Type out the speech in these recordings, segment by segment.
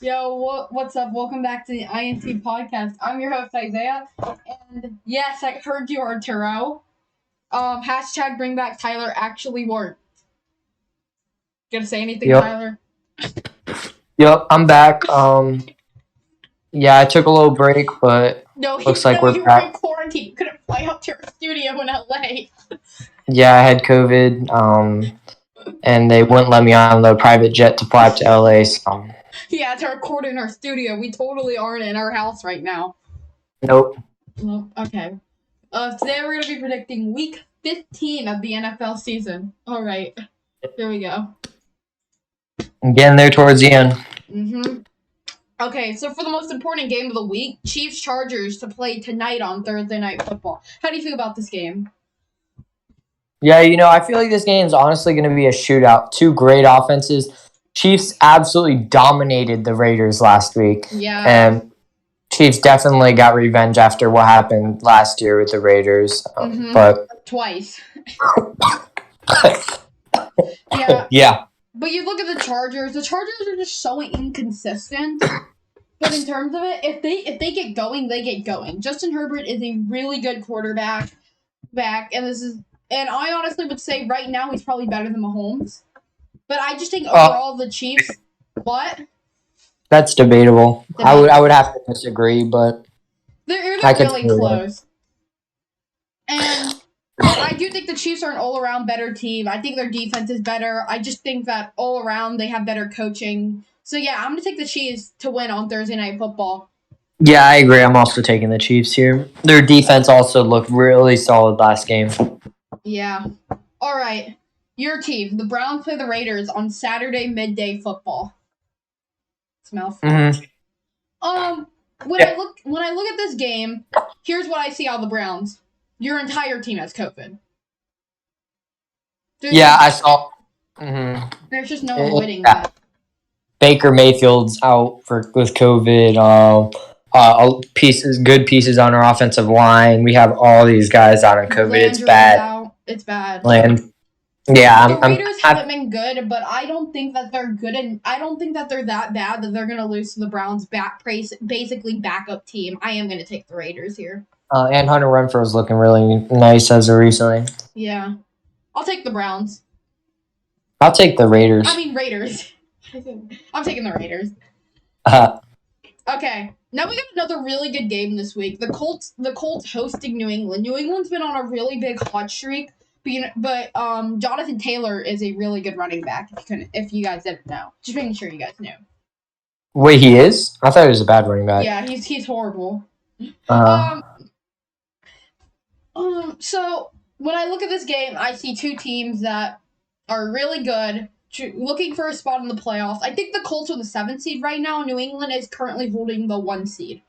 What's up? Welcome back to the INT podcast. I'm your host, Isaiah. And yes, I heard you, Arturo. Hashtag bring back Tyler actually worked. Gonna say anything, Yep. Tyler? Yep, I'm back. Yeah, I took a little break, but No, looks like we're you were in back. quarantine. You couldn't fly out to your studio in LA. Yeah, I had COVID, and they wouldn't let me on the private jet to fly up to LA. So, Yeah, to record in our studio. We totally aren't in our house right now. nope. Well, okay. Today we're gonna be predicting week 15 of the NFL season. Alright. Here we go. I'm getting there towards the end. Mm-hmm. Okay, so for the most important game of the week, Chiefs Chargers to play tonight on Thursday Night Football. How do you feel about this game? Yeah, I feel like this game is honestly going to be a shootout. Two great offenses. Chiefs absolutely dominated the Raiders last week, Yeah. and Chiefs definitely got revenge after what happened last year with the Raiders. But Twice. Yeah. yeah. But you look at the Chargers. The Chargers are just so inconsistent. But in terms of it, if they get going, they get going. Justin Herbert is a really good quarterback. And I honestly would say right now he's probably better than Mahomes. But I just think overall the Chiefs. What? That's debatable. I would have to disagree, but They're I could really close. And I do think the Chiefs are an all-around better team. I think their defense is better. I just think that all around they have better coaching. So yeah, I'm gonna take the Chiefs to win on Thursday Night Football. Yeah, I agree. I'm also taking the Chiefs here. Their defense also looked really solid last game. Yeah. All right. Your team, the Browns play the Raiders on Saturday midday football. Smell. Mm-hmm. When I look at this game, here's what I see out of the Browns. Your entire team has COVID. I saw. Mm-hmm. There's just no avoiding that. Baker Mayfield's out with COVID. Good pieces on our offensive line. We have all these guys out on COVID. Landry's it's bad. Out. It's bad. Yeah, the Raiders haven't been good, but I don't think that they're good, and I don't think that they're that bad that they're gonna lose to the Browns' basically backup team. I am gonna take the Raiders here. And Hunter Renfrow is looking really nice as of recently. Yeah, I'll take the Browns. I'll take the Raiders. I mean Raiders. I'm taking the Raiders. Okay, now we got another really good game this week. The Colts hosting New England. New England's been on a really big hot streak. But Jonathan Taylor is a really good running back. If you guys didn't know, just making sure you guys knew. Wait, he is? I thought he was a bad running back. Yeah, he's horrible. So when I look at this game, I see two teams that are really good, looking for a spot in the playoffs. I think the Colts are the 7th seed right now. New England is currently holding the 1 seed,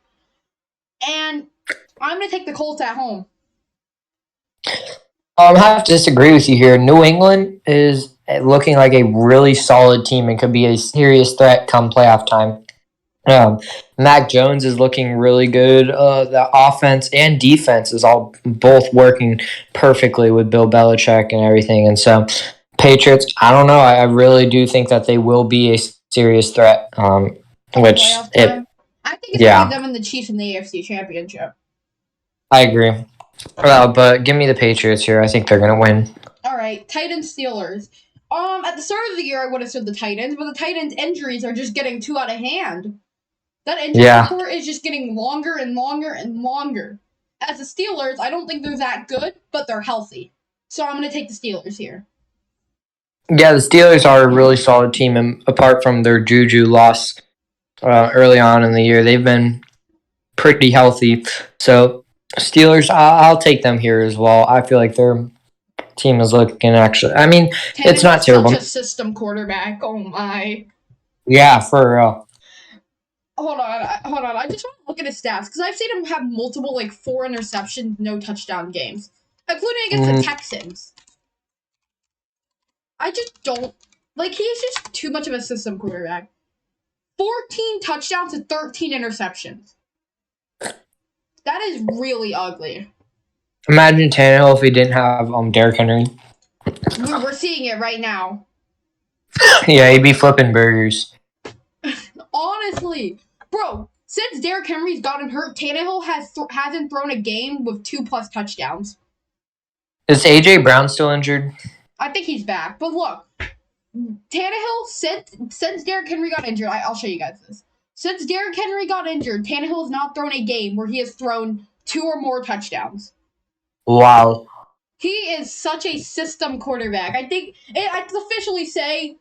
and I'm gonna take the Colts at home. I have to disagree with you here. New England is looking like a really solid team and could be a serious threat come playoff time. Mac Jones is looking really good. The offense and defense is both working perfectly with Bill Belichick and everything. And so, Patriots, I don't know. I really do think that they will be a serious threat. I think it's going to be them and the Chiefs in the AFC Championship. I agree. But give me the Patriots here. I think they're going to win. All right, Titans Steelers. At the start of the year, I would have said the Titans, but the Titans' injuries are just getting too out of hand. That injury report is just getting longer and longer and longer. As the Steelers, I don't think they're that good, but they're healthy. So I'm going to take the Steelers here. Yeah, the Steelers are a really solid team, and apart from their Juju loss early on in the year, they've been pretty healthy. So Steelers, I'll take them here as well. I feel like their team is looking actually. I mean, it's not terrible. Such a system quarterback. Oh my. Yeah, for real. Hold on. I just want to look at his stats because I've seen him have multiple 4 interceptions, no touchdown games, including against the Texans. I just don't he's just too much of a system quarterback. 14 touchdowns and 13 interceptions. That is really ugly. Imagine Tannehill if he didn't have Derrick Henry. We're seeing it right now. Yeah, he'd be flipping burgers. honestly, bro, since Derrick Henry's gotten hurt, Tannehill hasn't thrown a game with 2+ touchdowns. Is AJ Brown still injured? I think he's back. But look, Tannehill, since Derrick Henry got injured, I'll show you guys this. Since Derrick Henry got injured, Tannehill has not thrown a game where he has thrown 2 or more touchdowns. Wow. He is such a system quarterback. I think I can officially say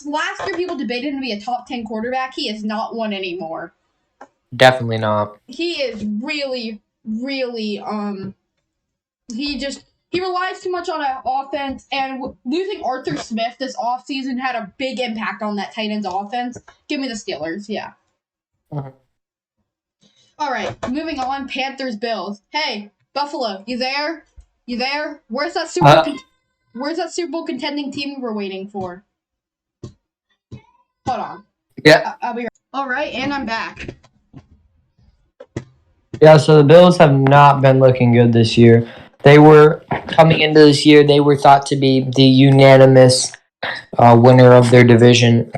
last year people debated him to be a top 10 quarterback. He is not one anymore. Definitely not. He is really, really he relies too much on offense, and losing Arthur Smith this offseason had a big impact on that Titans offense. Give me the Steelers, yeah. Mhm. All right, moving on. Panthers Bills. Hey, Buffalo, you there? You there? Where's that Super Bowl contending team we're waiting for? Hold on. Yeah. I'll be right. All right, and I'm back. Yeah, so the Bills have not been looking good this year. They were coming into this year, they were thought to be the unanimous winner of their division,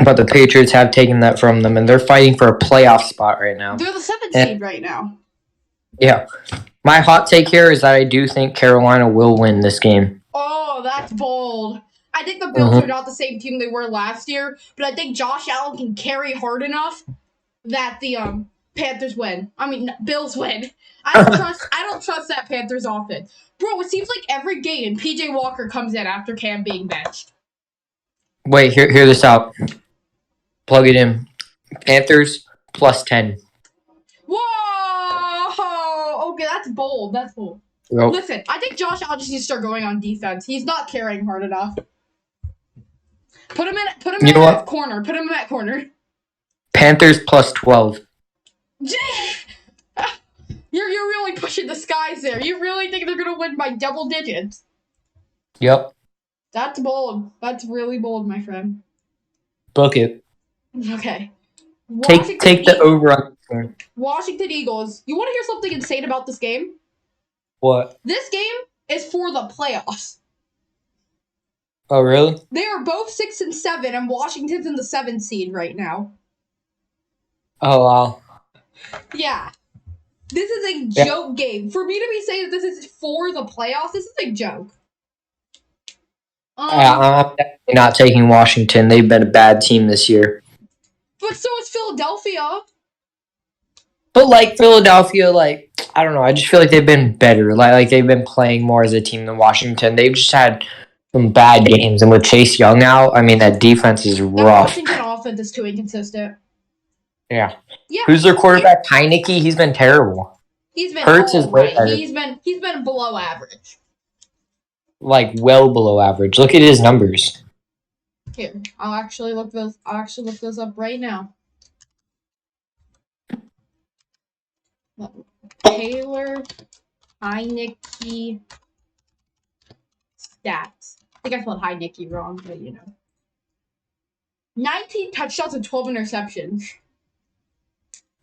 but the Patriots have taken that from them, and they're fighting for a playoff spot right now. They're the 7th seed right now. Yeah. My hot take here is that I do think Carolina will win this game. Oh, that's bold. I think the Bills are not the same team they were last year, but I think Josh Allen can carry hard enough that the Panthers win. I mean, Bills win. I don't trust that Panthers offense. Bro, it seems like every game PJ Walker comes in after Cam being benched. Wait, hear this out. Plug it in. Panthers plus 10. Whoa! Okay, that's bold. That's bold. Nope. Listen, I think Josh Allen just needs to start going on defense. He's not carrying hard enough. Put him at corner. Put him at corner. Panthers plus 12. You're really pushing the skies there. You really think they're gonna win by double digits? Yep. That's bold. That's really bold, my friend. Book it. Okay. Take the over on. Washington Eagles. You want to hear something insane about this game? What? This game is for the playoffs. Oh, really? They are both 6 and 7, and Washington's in the 7th seed right now. Oh, wow. Yeah. This is a joke game. For me to be saying that this is for the playoffs, this is a joke. I'm definitely not taking Washington. They've been a bad team this year. But so is Philadelphia. But like Philadelphia, like I don't know. I just feel like they've been better. Like they've been playing more as a team than Washington. They've just had some bad games, and with Chase Young out, I mean that defense is rough. The Washington offense is too inconsistent. Yeah. Yeah. Who's their quarterback? Heineke. He's been terrible. He's been Hurts is way better. He's been below average. Like well below average. Look at his numbers. Here, I'll actually look those up right now. Taylor Heineke stats. I think I spelled Heineke wrong, but you know. 19 touchdowns and 12 interceptions.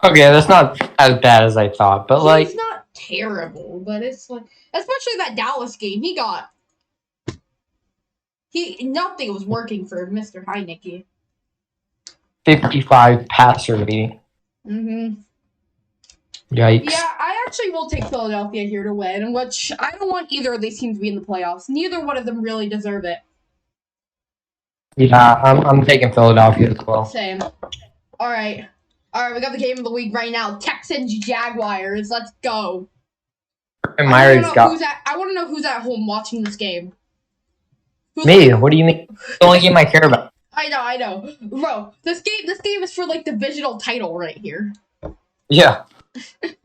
Okay, that's not as bad as I thought, but like it's not terrible, but it's like especially that Dallas game. Nothing was working for Mr. Heineke. 55 passer rating. Mm-hmm. Yikes. Yeah, I actually will take Philadelphia here to win, which I don't want either of these teams to be in the playoffs. Neither one of them really deserve it. Yeah, I'm taking Philadelphia as well. Same. All right, we got the game of the week right now. Texans Jaguars. Let's go. I want to know who's at home watching this game. Me? What do you mean? It's the only game I care about. I know. Bro, this game is for like divisional title right here. Yeah.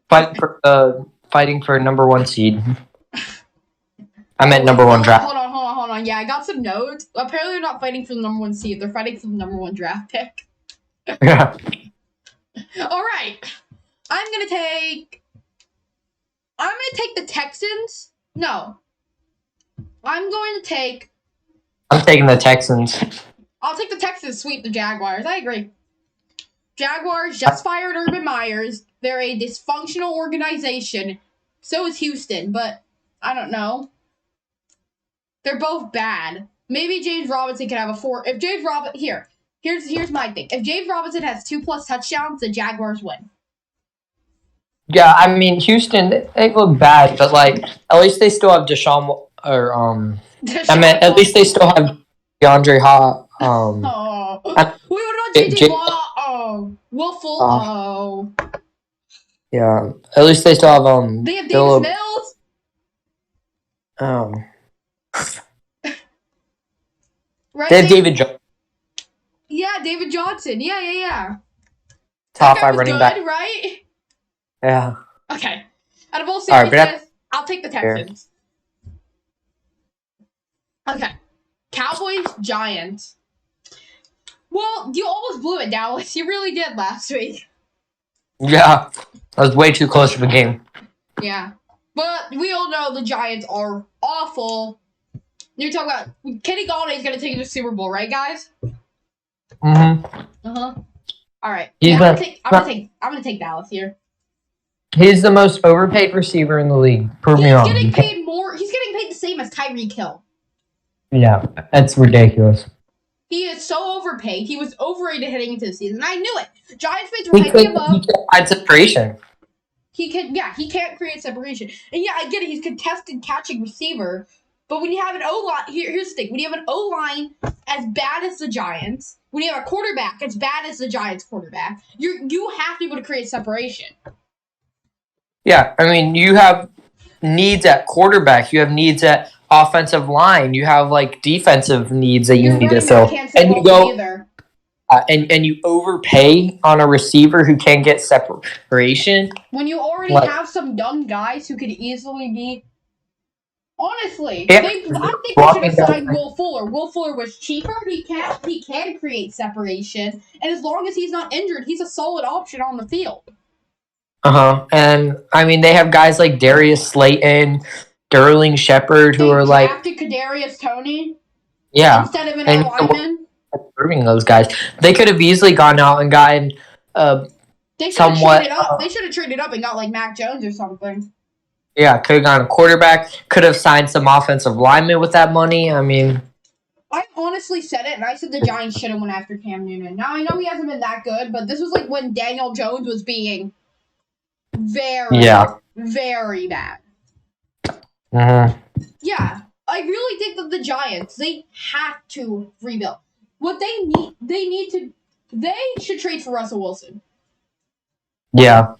Fighting for number 1 seed. I meant number 1 draft. Hold on. Yeah, I got some notes. Apparently they're not fighting for the number 1 seed. They're fighting for the number 1 draft pick. Yeah. All right. I'm gonna take the Texans. No. I'm taking the Texans. I'll take the Texans sweep the Jaguars. I agree. Jaguars just fired Urban Myers. They're a dysfunctional organization. So is Houston, but I don't know. They're both bad. Maybe James Robinson can have a 4. If James Robinson... Here. Here's my thing. If James Robinson has 2+ touchdowns, the Jaguars win. Yeah, I mean Houston, they look bad, but like at least they still have Deshaun or I mean at least they still have DeAndre Hall. Oh. Wait, what about JJ Watt? Oh, Will Fuller. Oh. Yeah, at least they still have They have Davis Phillip. Mills. Right. They have David Johnson. Yeah, David Johnson. Yeah. Top 5 running back, right? Yeah. Okay. Out of all seriousness, I'll take the Texans. Okay. Cowboys, Giants. Well, you almost blew it, Dallas. You really did last week. Yeah, that was way too close of a game. Yeah. But we all know the Giants are awful. You're talking about Kenny Galladay's going to take it to the Super Bowl, right, guys? Mm-hmm. Uh-huh. All right. I'm gonna take Dallas here. He's the most overpaid receiver in the league. Prove me wrong. He's getting paid more. He's getting paid the same as Tyreek Hill. Yeah, that's ridiculous. He is so overpaid. He was overrated heading into the season. I knew it. Giants fans were hyping him up. He can't find separation. He can't create separation. And yeah, I get it. He's contested catching receiver. But when you have an O-line, here's the thing. When you have an O-line as bad as the Giants, when you have a quarterback as bad as the Giants quarterback, you have to be able to create separation. Yeah, I mean, you have needs at quarterback. You have needs at offensive line. You have like defensive needs that you need to fill. And you go and you overpay on a receiver who can get separation. When you already have some young guys who could easily be. Honestly, I think they should have signed Will Fuller. Will Fuller was cheaper. He can create separation, and as long as he's not injured, he's a solid option on the field. And I mean, they have guys like Darius Slayton, Sterling Shepard, who are like drafted Kadarius Toney. Yeah, instead of an O-lineman. Improving those guys, they could have easily gone out and gotten They should have traded up and got like Mac Jones or something. Yeah, could have gotten a quarterback. Could have signed some offensive linemen with that money. I mean, I honestly said it, and I said the Giants should have went after Cam Newton. Now, I know he hasn't been that good, but this was like when Daniel Jones was being very bad. Yeah, I really think that the Giants, they have to rebuild. What they should trade for Russell Wilson. Yeah,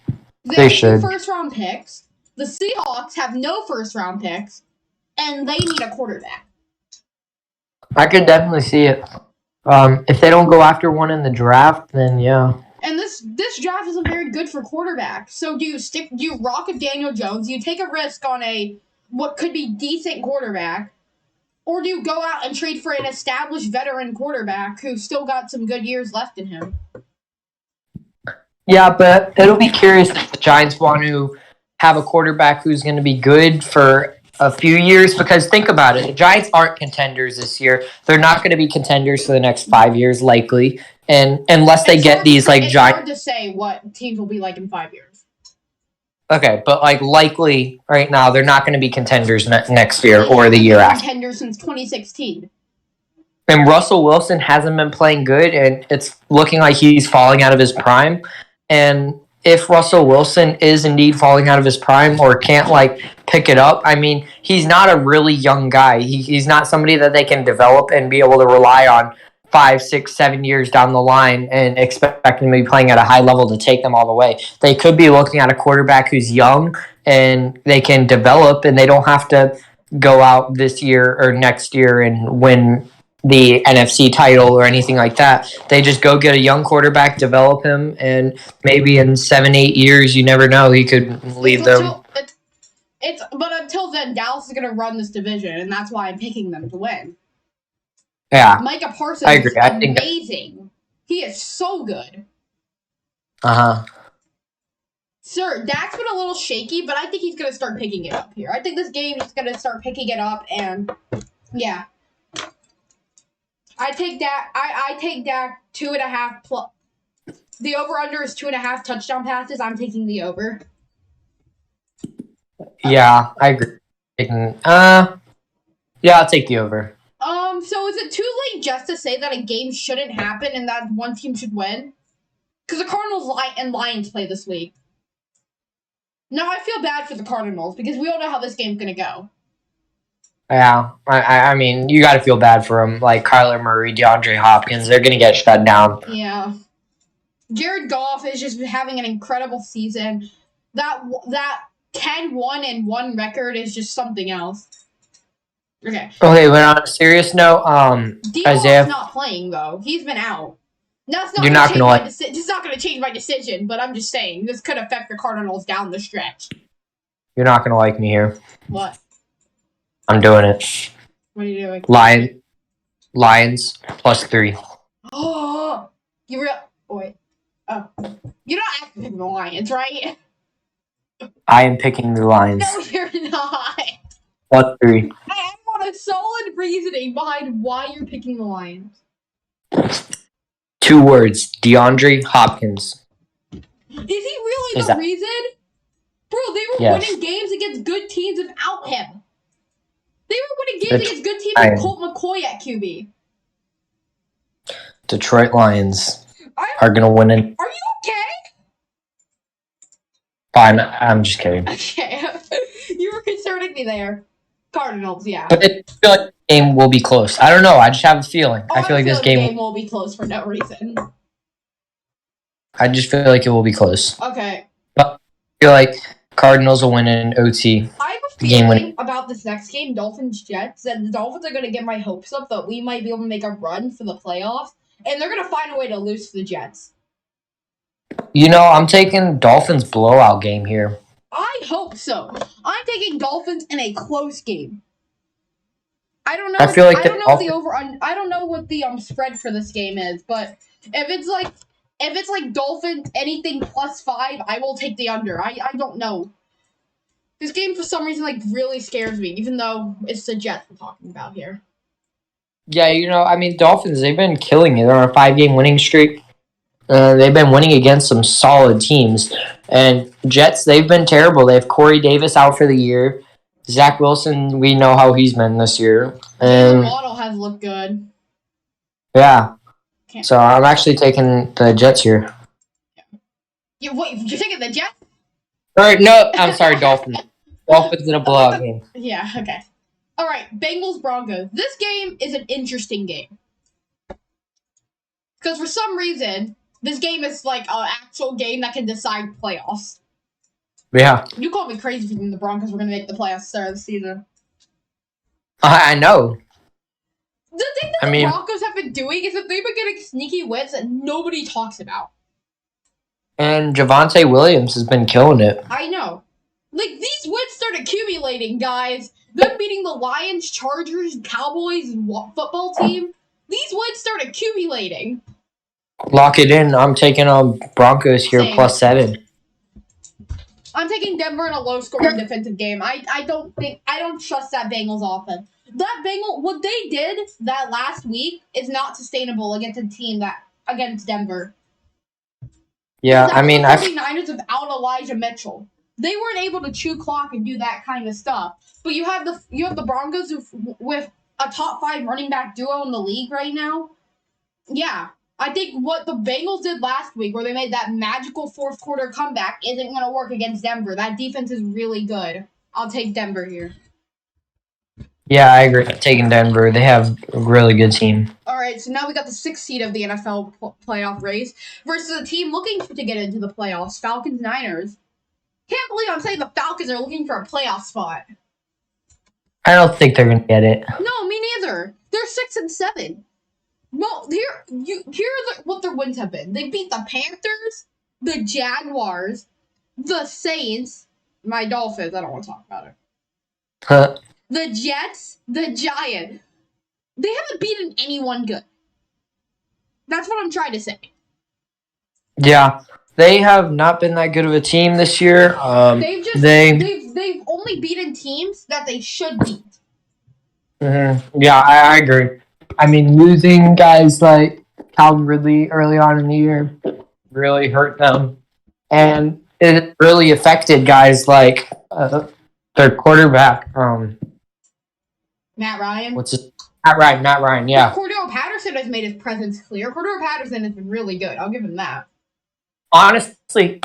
they should. 2 first-round picks. The Seahawks have no first-round picks, and they need a quarterback. I could definitely see it. If they don't go after one in the draft, then yeah. And this draft isn't very good for quarterbacks. So do you rock with Daniel Jones? Do you take a risk on what could be decent quarterback? Or do you go out and trade for an established veteran quarterback who's still got some good years left in him? Yeah, but it'll be curious if the Giants want to have a quarterback who's going to be good for a few years, because think about it. The Giants aren't contenders this year. They're not going to be contenders for the next 5 years, likely. And unless they get these like Giants. It's hard to say what teams will be like in 5 years. Okay, but like likely right now, they're not going to be contenders next year or the year after. Contenders since 2016. And Russell Wilson hasn't been playing good, and it's looking like he's falling out of his prime. And if Russell Wilson is indeed falling out of his prime or can't like pick it up, I mean, he's not a really young guy. He's not somebody that they can develop and be able to rely on 5, 6, 7 years down the line and expect him to be playing at a high level to take them all the way. They could be looking at a quarterback who's young and they can develop, and they don't have to go out this year or next year and win the NFC title or anything like that. They just go get a young quarterback, develop him, and maybe in 7, 8 years, you never know, he could lead them. But until then, Dallas is going to run this division, and that's why I'm picking them to win. Yeah, Micah Parsons is amazing. He is so good. Sir, Dak's been a little shaky, but I think he's going to start picking it up here. I think this game is going to start picking it up, and yeah. I take Dak. I take Dak 2.5 plus. The over/under is 2.5 touchdown passes. I'm taking the over. Yeah, I agree. Yeah, I'll take the over. So is it too late just to say that a game shouldn't happen and that one team should win? Because the Cardinals and Lions play this week. Now, I feel bad for the Cardinals because we all know how this game's going to go. Yeah, I mean, you got to feel bad for them. Like Kyler Murray, DeAndre Hopkins, they're going to get shut down. Yeah. Jared Goff is just having an incredible season. That 10-1-1 record is just something else. Okay. Okay, but on a serious note, Isaiah, is not playing though. He's been out. That's not. You're not gonna like. It's not going to change my decision. But I'm just saying this could affect the Cardinals down the stretch. You're not going to like me here. What? I'm doing it. What are you doing? Lions +3. Oh, you real? Wait. Oh, you're not actually picking the Lions, right? I am picking the Lions. No, you're not. +3. I want a solid reasoning behind why you're picking the Lions. 2 words: DeAndre Hopkins. Is he really the reason? Bro, they were winning games against good teams without him. They were winning games against good teams with Colt McCoy at QB. Detroit Lions are going to win it. Are you okay? Fine, I'm just kidding. Okay. You were concerning me there. Cardinals, yeah. But I feel like the game will be close. I don't know. I just have a feeling. I feel like this game will be close for no reason. I just feel like it will be close. Okay. But I feel like Cardinals will win in OT. I have a feeling about this next game, Dolphins-Jets, that the Dolphins are going to get my hopes up that we might be able to make a run for the playoffs, and they're going to find a way to lose to the Jets. You know, I'm taking Dolphins blowout game here. I hope so. I'm taking Dolphins in a close game. I don't know. I feel like I don't know what the spread for this game is, but if it's like Dolphins anything +5, I will take the under. I don't know. This game for some reason like really scares me, even though it's the Jets we're talking about here. Yeah, you know, I mean, Dolphins, they've been killing it. They're on a 5-game winning streak. They've been winning against some solid teams. And Jets, they've been terrible. They have Corey Davis out for the year. Zach Wilson, we know how he's been this year. And Waddle has looked good. Yeah. So I'm actually taking the Jets here. You're taking the Jets? No, I'm sorry, Dolphins. Dolphins in a blowout game. Yeah, okay. All right, Bengals Broncos. This game is an interesting game. Because for some reason, this game is like an actual game that can decide playoffs. Yeah. You called me crazy for thinking the Broncos were going to make the playoffs start of the season. I know. The thing that the Broncos have been doing is that they've been getting sneaky wins that nobody talks about. And Javonte Williams has been killing it. I know. Like, these wins start accumulating, guys. Them beating the Lions, Chargers, Cowboys, football team. These wins start accumulating. Lock it in. I'm taking Broncos here +7. I'm taking Denver in a low-scoring defensive game. I don't trust that Bengals offense. What they did that last week is not sustainable against a team against Denver. Yeah, I mean, the 49ers without Elijah Mitchell. They weren't able to chew clock and do that kind of stuff. But you have the Broncos with a top 5 running back duo in the league right now. Yeah. I think what the Bengals did last week, where they made that magical fourth quarter comeback, isn't going to work against Denver. That defense is really good. I'll take Denver here. Yeah, I agree. Taking Denver. They have a really good team. All right, so now we got the 6th seed of the NFL playoff race versus a team looking to get into the playoffs, Falcons-Niners. Can't believe I'm saying the Falcons are looking for a playoff spot. I don't think they're going to get it. No, me neither. They're 6-7. Well, what their wins have been. They beat the Panthers, the Jaguars, the Saints, my Dolphins. I don't want to talk about it. The Jets, the Giants. They haven't beaten anyone good. That's what I'm trying to say. Yeah, they have not been that good of a team this year. They've only beaten teams that they should beat. Mm-hmm. Yeah, I agree. I mean, losing guys like Calvin Ridley early on in the year really hurt them. And it really affected guys like their quarterback. Matt Ryan? Matt Ryan, yeah. Cordell Patterson Patterson has made his presence clear. Cordero Patterson has been really good. I'll give him that. Honestly,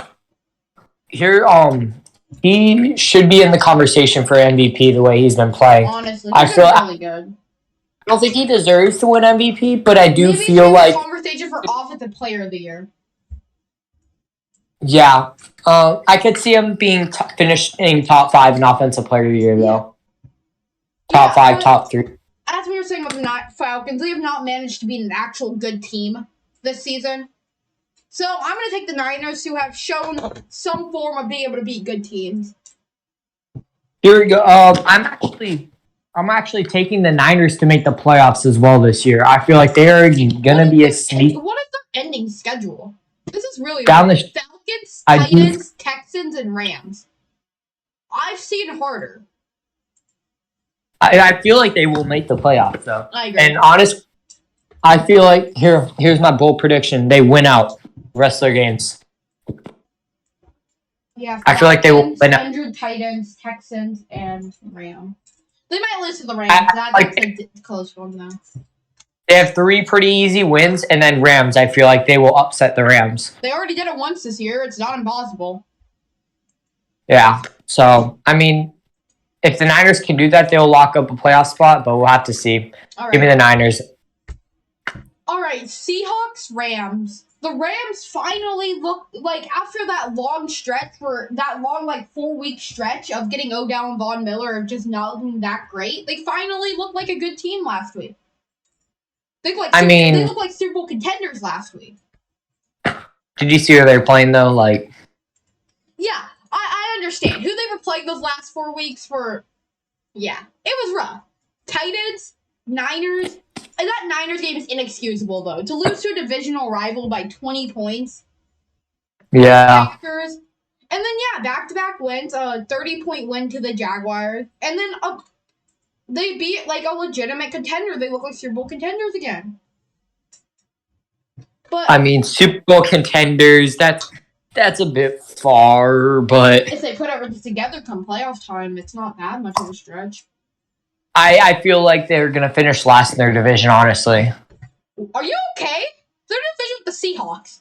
here he should be in the conversation for MVP the way he's been playing. Honestly, I he's feel been really good. I don't think he deserves to win MVP, but I do Maybe feel he's like in the conversation for Offensive Player of the Year. yeah, I could see him being finishing top 5 in Offensive Player of the Year though. Top 5, top 3. As we were saying with the Falcons, they have not managed to be an actual good team this season. So I'm going to take the Niners, who have shown some form of being able to beat good teams. Here we go. I'm actually taking the Niners to make the playoffs as well this year. I feel like they are going to be a sneak. What is their ending schedule? This is really down weird. the Falcons, Titans, Texans, and Rams. I've seen harder. I feel like they will make the playoffs though. I agree. And I feel like here's my bold prediction: they win out the rest of their games. Yeah, I feel like they will win out. 100 Titans, Texans, and Rams. They might lose to the Rams. That's a close one though. They have 3 pretty easy wins, and then Rams. I feel like they will upset the Rams. They already did it once this year. It's not impossible. Yeah. So I mean, if the Niners can do that, they'll lock up a playoff spot. But we'll have to see. All right. Give me the Niners. All right, Seahawks, Rams. The Rams finally look like after that long stretch that long 4-week stretch of getting Odell and Von Miller of just not looking that great. They finally looked like a good team last week. They look like Super Bowl contenders last week. Did you see where they're playing though? Yeah, I understand. Who they were playing those last 4 weeks were, yeah, it was rough. Titans, Niners. And that Niners game is inexcusable, though. To lose to a divisional rival by 20 points. Yeah. Packers. And then, yeah, back-to-back wins. A 30-point win to the Jaguars. And then they beat, a legitimate contender. They look like Super Bowl contenders again. But I mean, Super Bowl contenders, that's a bit far, but if they put everything together come playoff time, it's not that much of a stretch. I feel like they're going to finish last in their division, honestly. Are you okay? They're in a division with the Seahawks.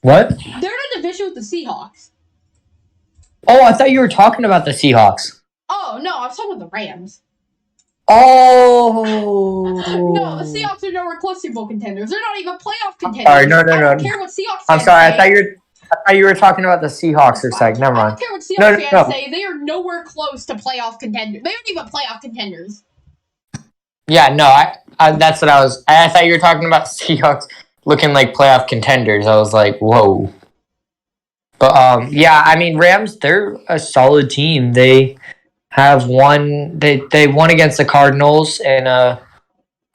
What? They're in a division with the Seahawks. Oh, I thought you were talking about the Seahawks. Oh, no, I was talking about the Rams. Oh. No, the Seahawks are nowhere close to Super Bowl contenders. They're not even playoff contenders. Sorry, no. I don't care what Seahawks I'm fans sorry, say. I thought you were talking about the Seahawks for a second. Never I mind. don't care what Seahawks fans say. They are nowhere close to playoff contenders. They aren't even playoff contenders. Yeah, no, I that's what I thought you were talking about Seahawks looking like playoff contenders. I was like, whoa. But yeah, I mean Rams, they're a solid team. They have won they won against the Cardinals in a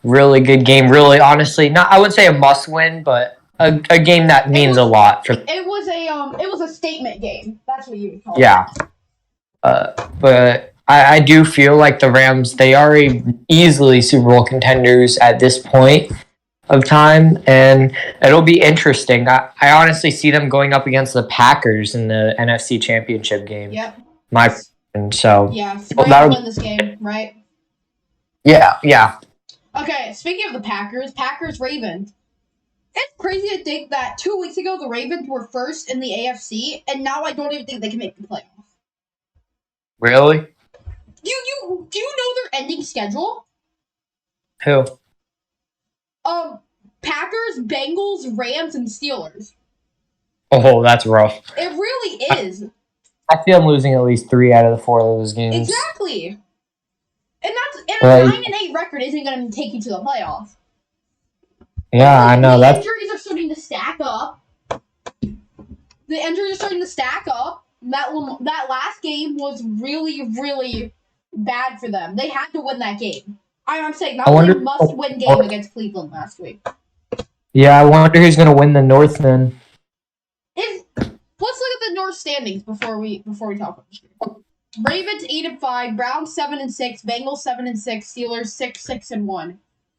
really good game. Really, honestly, I wouldn't say a must win, but a game that means a lot. It was a statement game. That's what you would call it. Yeah. But I do feel like the Rams, they are easily Super Bowl contenders at this point of time, and it'll be interesting. I honestly see them going up against the Packers in the NFC Championship game. Yep. So yeah, Rams win this game, right? Yeah. Okay, speaking of the Packers Ravens. It's crazy to think that 2 weeks ago the Ravens were first in the AFC, and now I don't even think they can make the playoffs. Really? Do you know their ending schedule? Who? Packers, Bengals, Rams, and Steelers. Oh, that's rough. It really is. I feel I'm losing at least 3 out of the 4 of those games. Exactly. And a 9-8 record isn't going to take you to the playoffs. Yeah, I know. The injuries are starting to stack up. That last game was really, really bad for them. They had to win that game. I'm saying that was a must-win game against Cleveland last week. Yeah, I wonder who's going to win the North then. Let's look at the North standings before we talk about this game. Ravens 8-5, Browns 7-6, Bengals 7-6, Steelers 6-1.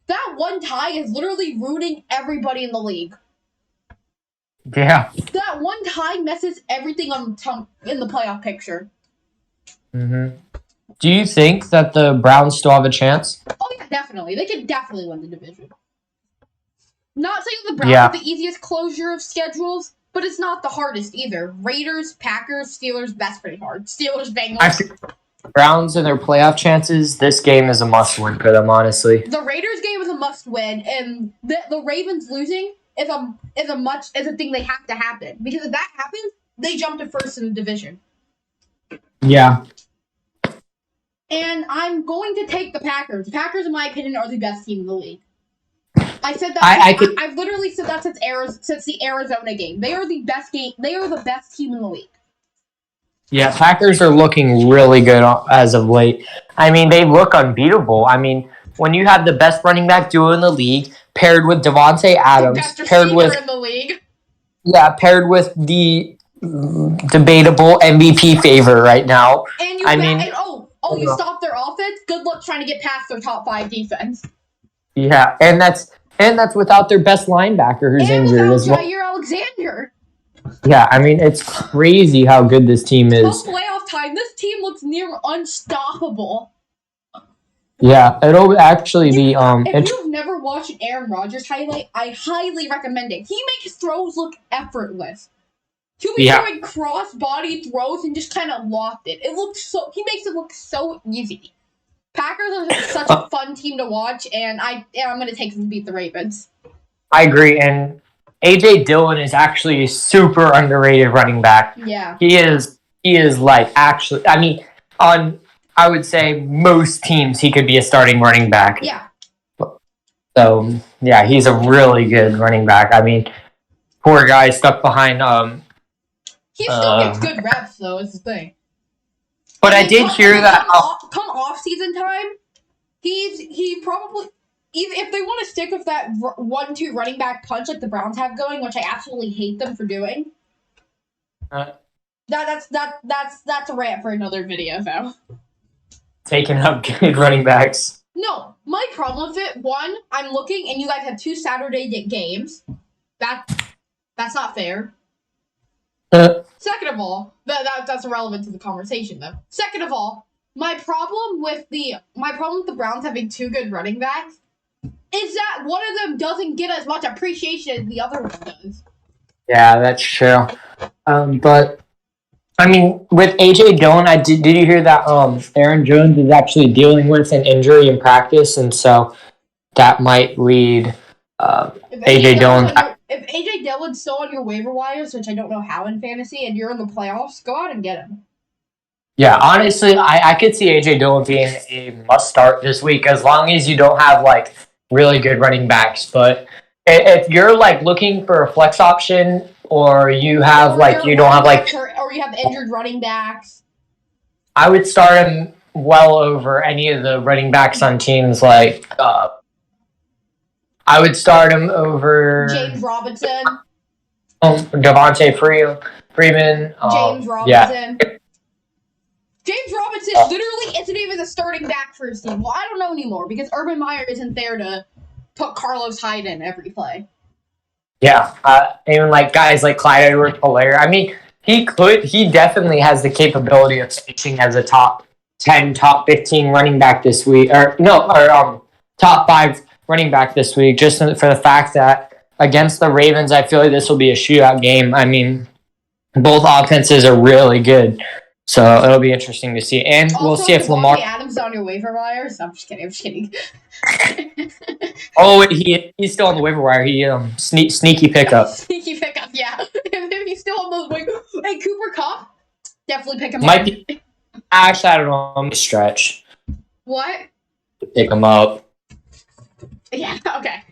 That one tie is literally ruining everybody in the league. Yeah. That one tie messes everything in the playoff picture. Mm-hmm. Do you think that the Browns still have a chance? Oh, yeah. definitely. They could definitely win the division. Not saying the Browns Yeah. have the easiest closure of schedules, but it's not the hardest either. Raiders, Packers, Steelers, that's pretty hard. Steelers, Bengals. Browns and their playoff chances, this game is a must-win for them, honestly. The Raiders game is a must-win, and the Ravens losing is a thing they have to happen. Because if that happens, they jump to first in the division. Yeah. And I'm going to take the Packers. The Packers, in my opinion, are the best team in the league. I said that. I've literally said that since the Arizona game. They are the best game. They are the best team in the league. Yeah, Packers are looking really good as of late. I mean, they look unbeatable. I mean, when you have the best running back duo in the league, paired with Devontae Adams, the best receiver in the league. Yeah, paired with the debatable MVP favorite right now. And you stopped their offense. Good luck trying to get past their top 5 defense. Yeah, and that's without their best linebacker who's injured as well. Jair Alexander. Yeah, I mean, it's crazy how good this team is. Come playoff time, this team looks near unstoppable. Yeah, it'll actually be If you've never watched an Aaron Rodgers highlight, I highly recommend it. He makes throws look effortless. He'll be throwing cross-body throws and just kind of loft it. He makes it look so easy. Packers are such a fun team to watch, and I'm going to take them to beat the Ravens. I agree, and A.J. Dillon is actually a super underrated running back. Yeah. He is like, actually, I mean, I would say most teams he could be a starting running back. Yeah. So, yeah, he's a really good running back. I mean, poor guy stuck behind... he still gets good reps, though, is the thing. But I did hear that... Come off-season time, he probably... Even if they want to stick with that 1-2 running back punch like the Browns have going, which I absolutely hate them for doing... That's a rant for another video, though. Taking up good running backs. No, my problem with it, one, I'm looking and you guys have 2 Saturday games. That's not fair. Second of all, that's irrelevant to the conversation, though. Second of all, my problem with the Browns having 2 good running backs is that one of them doesn't get as much appreciation as the other one does. Yeah, that's true. But I mean, with A.J. Dillon, did you hear that Aaron Jones is actually dealing with an injury in practice, and so that might lead A.J. Dillon. If A.J. Dillon's still on your waiver wires, which I don't know how in fantasy, and you're in the playoffs, go out and get him. Yeah, honestly, I could see A.J. Dillon being a must-start this week, as long as you don't have, like, really good running backs. But if you're, like, looking for a flex option, or you have, or you have injured running backs, I would start him well over any of the running backs on teams like... I would start him over... James Robinson. Devontae Freeman. James Robinson. Yeah. James Robinson literally isn't even the starting back for his team. Well, I don't know anymore because Urban Meyer isn't there to put Carlos Hyde in every play. Yeah. Even like guys like Clyde Edwards-Helaire. I mean, he definitely has the capability of finishing as a top 10, top 15 running back this week. Top 5 running back this week, just for the fact that against the Ravens, I feel like this will be a shootout game. I mean, both offenses are really good, so it'll be interesting to see. And also, we'll see if Lamar Adams on your waiver wires. I'm just kidding. Oh, he's still on the waiver wire. He sneaky pickup. Sneaky pickup, yeah. If he's still on those waivers, hey, Cooper Kupp, definitely pick him up. Actually, I don't know. I'm gonna stretch. What? Pick him up. Yeah, okay.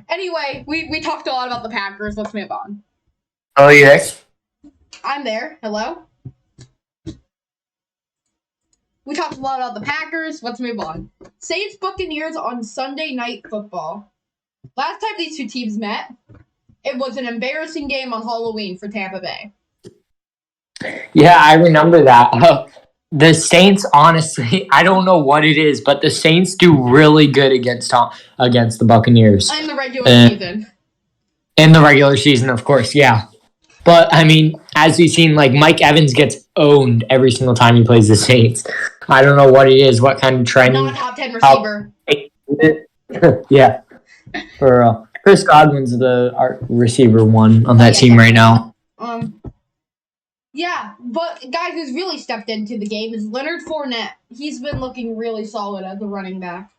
Anyway, we talked a lot about the Packers. Let's move on. Oh, you there? I'm there. Hello? We talked a lot about the Packers. Let's move on. Saints Buccaneers on Sunday Night Football. Last time these 2 teams met, it was an embarrassing game on Halloween for Tampa Bay. Yeah, I remember that. The Saints, honestly, I don't know what it is, but the Saints do really good against the Buccaneers. In the regular season. In the regular season, of course, yeah. But, I mean, as we've seen, like, Mike Evans gets owned every single time he plays the Saints. I don't know what it is, what kind of training. Not a top 10 receiver. Yeah, for Chris Godwin's our receiver one on that team right now. Yeah, but a guy who's really stepped into the game is Leonard Fournette. He's been looking really solid as a running back.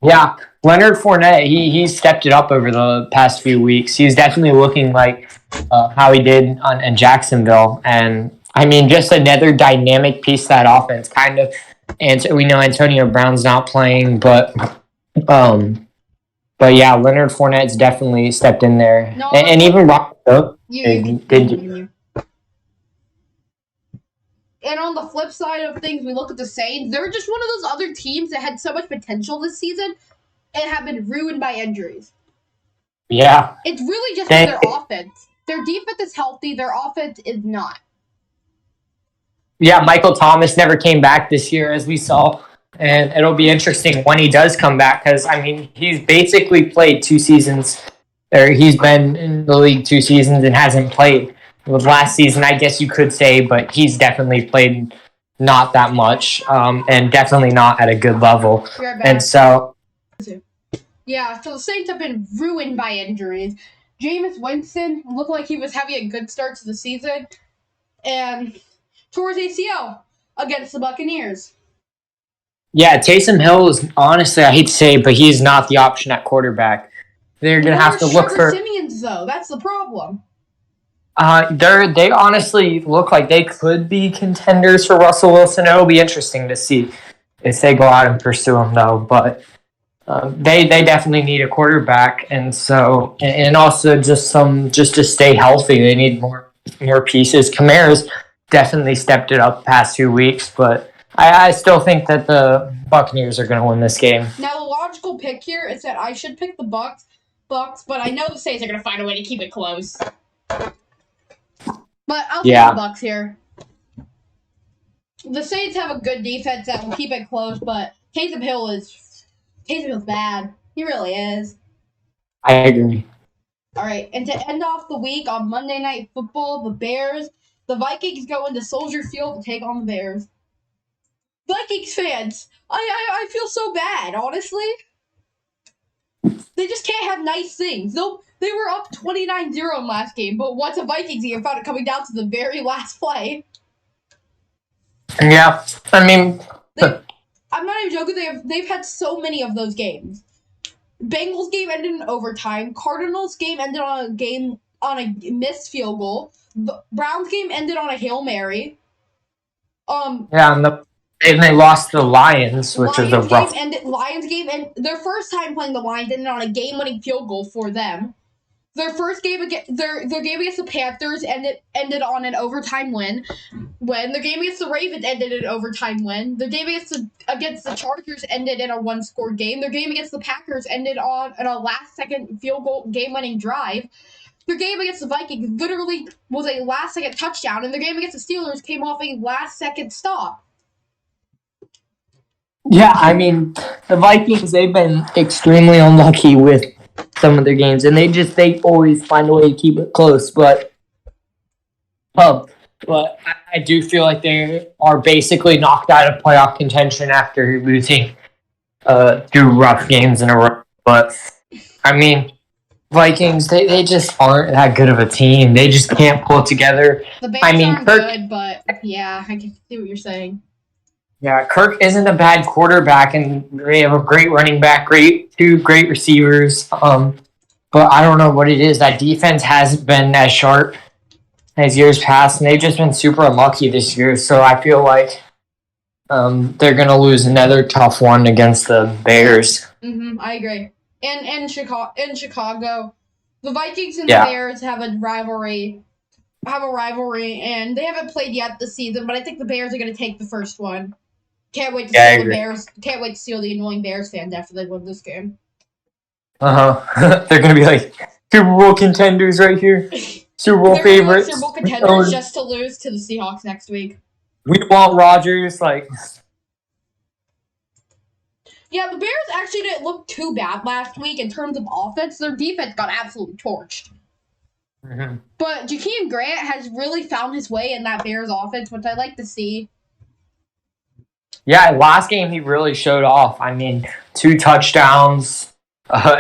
Yeah, Leonard Fournette, he stepped it up over the past few weeks. He's definitely looking like how he did in Jacksonville. And, I mean, just another dynamic piece of that offense. Kind of, and we know Antonio Brown's not playing, but yeah, Leonard Fournette's definitely stepped in there. No, and even Rock did. And on the flip side of things, we look at the Saints. They're just one of those other teams that had so much potential this season and have been ruined by injuries. Yeah. It's really just their offense. Their defense is healthy. Their offense is not. Yeah, Michael Thomas never came back this year, as we saw. And it'll be interesting when he does come back because, I mean, he's basically played 2 seasons, or he's been in the league 2 seasons and hasn't played. With last season, I guess you could say, but he's definitely played not that much and definitely not at a good level. And so... Yeah, so the Saints have been ruined by injuries. Jameis Winston looked like he was having a good start to the season and tore his ACL against the Buccaneers. Yeah, Taysom Hill is, honestly, I hate to say it, but he's not the option at quarterback. They're going to have to look for... Simeons, though. That's the problem. They honestly look like they could be contenders for Russell Wilson. It'll be interesting to see if they go out and pursue him, though. But they definitely need a quarterback, and so and also just to stay healthy, they need more pieces. Kamara's definitely stepped it up the past 2 weeks, but I still think that the Buccaneers are going to win this game. Now, the logical pick here is that I should pick the Bucks, but I know the Saints are going to find a way to keep it close. But I'll take the Bucks here. The Saints have a good defense that will keep it close, but Taysom Hill's bad. He really is. I agree. All right, and to end off the week on Monday Night Football, the Vikings go into Soldier Field to take on the Bears. Vikings fans, I feel so bad, honestly. They just can't have nice things. They were up 29-0 in last game, but once a Vikings game found it coming down to the very last play. Yeah, I mean... I'm not even joking, they've had so many of those games. Bengals game ended in overtime. Cardinals game ended on a missed field goal. Browns game ended on a Hail Mary. Yeah, and they lost the Lions, which is a rough... Lions game, and their first time playing the Lions ended on a game-winning field goal for them. Their first game against their game against the Panthers ended on an overtime win. When their game against the Ravens ended in an overtime win. Their game against the Chargers ended in a one-score game. Their game against the Packers ended on a last-second field goal game-winning drive. Their game against the Vikings literally was a last-second touchdown, and their game against the Steelers came off a last-second stop. Yeah, I mean, the Vikings, they've been extremely unlucky with some of their games, and they always find a way to keep it close, but I do feel like they are basically knocked out of playoff contention after losing 2 rough games in a row. But, I mean, Vikings, they just aren't that good of a team. They just can't pull it together. The Bears aren't good, but yeah, I can see what you're saying. Yeah, Kirk isn't a bad quarterback, and they have a great running back, 2 great receivers. But I don't know what it is. That defense hasn't been as sharp as years past, and they've just been super unlucky this year. So I feel like they're going to lose another tough one against the Bears. I agree. And in Chicago, the Vikings and the Bears have a rivalry, and they haven't played yet this season. But I think the Bears are going to take the first one. Can't wait to see the Bears. Can't wait to see all the annoying Bears fans after they win this game. They're gonna be like Super Bowl contenders right here. Super Bowl favorites. Super Bowl contenders just to lose to the Seahawks next week. We want Rodgers, like. Yeah, the Bears actually didn't look too bad last week in terms of offense. Their defense got absolutely torched. Mm-hmm. But Jakeem Grant has really found his way in that Bears offense, which I like to see. Yeah, last game he really showed off. I mean, 2 touchdowns,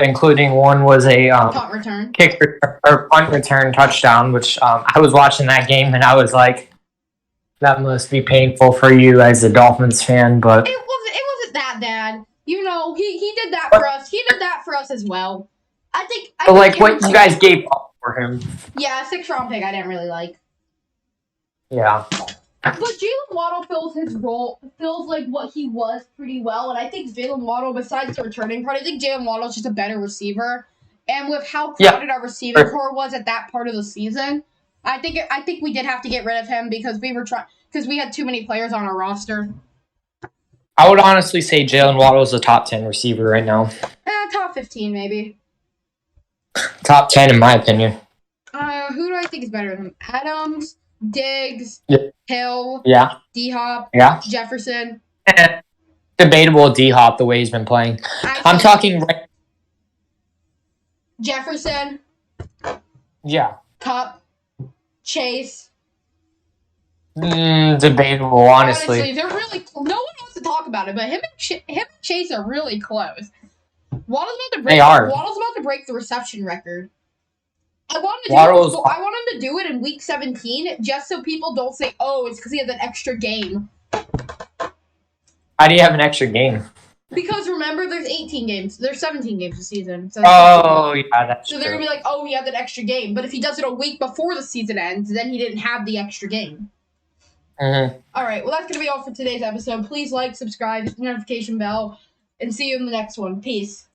including one was a Punt return. kick or punt return touchdown, which I was watching that game and I was like, that must be painful for you as a Dolphins fan, but It wasn't that bad. You know, he did that for us. He did that for us as well. I think like what you guys gave up for him. Yeah, 6th round pick I didn't really like. Yeah. But Jalen Waddle feels like what he was pretty well, and I think Jalen Waddle, besides the returning part, I think Jalen Waddle's just a better receiver. And with how crowded our receiving core was at that part of the season, I think we did have to get rid of him because we had too many players on our roster. I would honestly say Jalen Waddle is a top 10 receiver right now. Top 15 maybe. Top 10 in my opinion. Who do I think is better than him? Adams, Diggs, Hill, D-Hop, Jefferson. Debatable D-Hop the way he's been playing. I'm talking right. Jefferson. Yeah. Cup. Chase. Debatable, honestly. They're really. No one wants to talk about it, but him and Chase are really close. Waddle's about to break the reception record. I want him to do it in week 17 just so people don't say, "Oh, it's because he has an extra game." How do you have an extra game? Because remember, there's 18 games. There's 17 games this season. So that's true. So they're going to be like, oh, he had an extra game. But if he does it a week before the season ends, then he didn't have the extra game. Mm-hmm. All right. Well, that's going to be all for today's episode. Please like, subscribe, hit the notification bell, and see you in the next one. Peace.